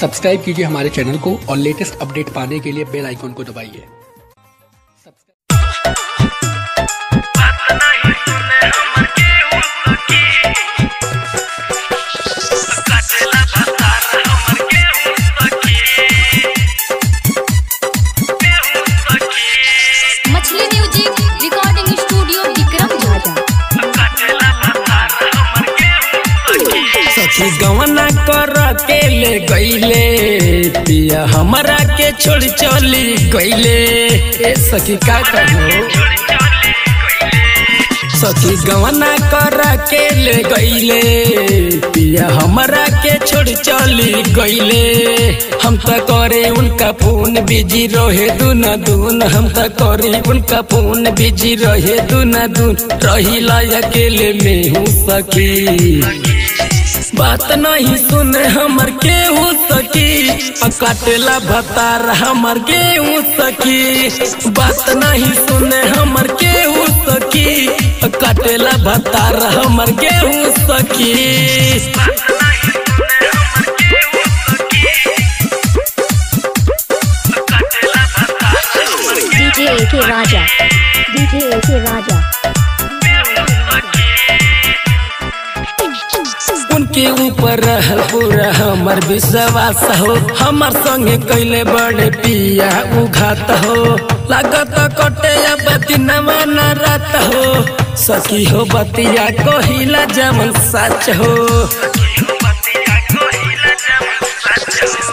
Subscribe कीजिए हमारे channel को और लेटेस्ट अपडेट पाने के लिए बेल आइकॉन को दबाइए। मछली music recording studio Vikram Jhajha. सखी गवना कर के ले गईले पिया हमरा के छोड़ चली गईले। ए सखी का कहो सखी गवना कर के ले गईले पिया हमरा के छोड़ चली गईले। हम त करे उनका फोन बिजी रहे दून दून, हम त करे उनका फोन बिजी रहे दून दून। रहिला अकेले में हूँ सखी बात नहीं सुने हमर के हूँ सखी, काटेला भतार हमर के हूँ सखी। बात नहीं सुने हमर के हूँ सखी, काटेला भतार हमर के हूँ सखी। डीजे के राजा, डीजे के राजा। उनके ऊपर रहल पूरा हमर विश्वास हो, हमर संगे कैले बड़े पिया उघात हो। लागत कटे बतिनवा न रात हो, सखी हो बतिया कहिला जमन सच हो।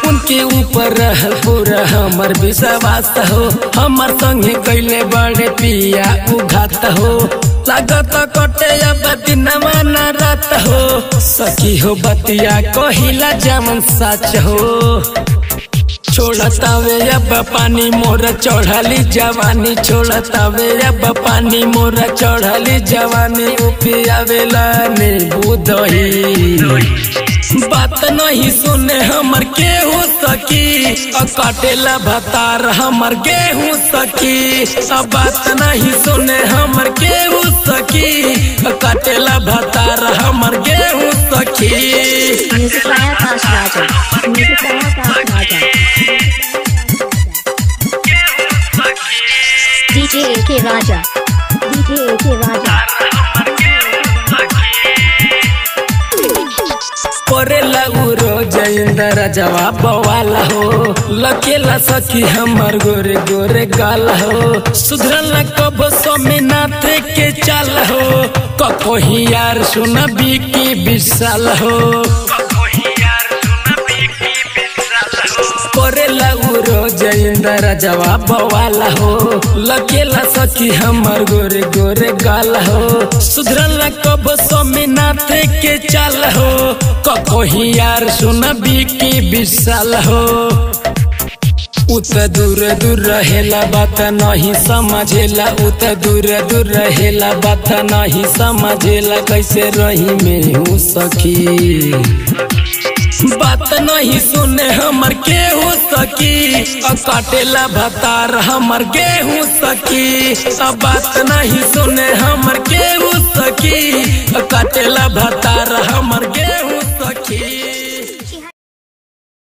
उनके ऊपर रहल पूरा हमर विश्वास हो, हमर संगे कैले बड़े पिया उघात हो। लागत कटे बतिनवा न रात हो, सखी हो बतिया कहिला जमन सच हो। छोड़तावे अब पानी मोर चढ़ली जवानी, छोड़तावे अब पानी मोर चढ़ली जवानी। उपियावेला नींबू दही बात नहीं सुने हमर के हो सखी, काटेला भतार हमर के हो सखी। बात नहीं सुने हमर के हो सखी, काटेला भतार हमर के हो सखी। म्यूजिक लाया काश राजा, म्यूजिक लाया काश राजा। डीजे के राजा, डीजे के राजा। परेला रोज इंदर जवाब वाला हो, लकेला सखी हमर गोरे गोरे गाल हो। सुधरल कब स्वामीनाथ के चाल हो, कहीं यार सुन बिकी विशाल हो। परेला रोज इंदर जवाब वाला हो, लकेला सखी हमर गोरे गोरे गाल हो। सुधरल कब स्वामीनाथ के चाल हो, कहीं यार सुन बिकी विशाल हो। उत दूर दूर रहेला बात नहीं समझेला, उत दूर दूर रहेला बात नहीं समझेला। कैसे रही में हूँ सखी बात नहीं सुने हमर के हो सखी, काटेला भतार हमर के हो सखी। बात नहीं सुने हमर के हो सखी, काटेला भतार हमर के हो सखी।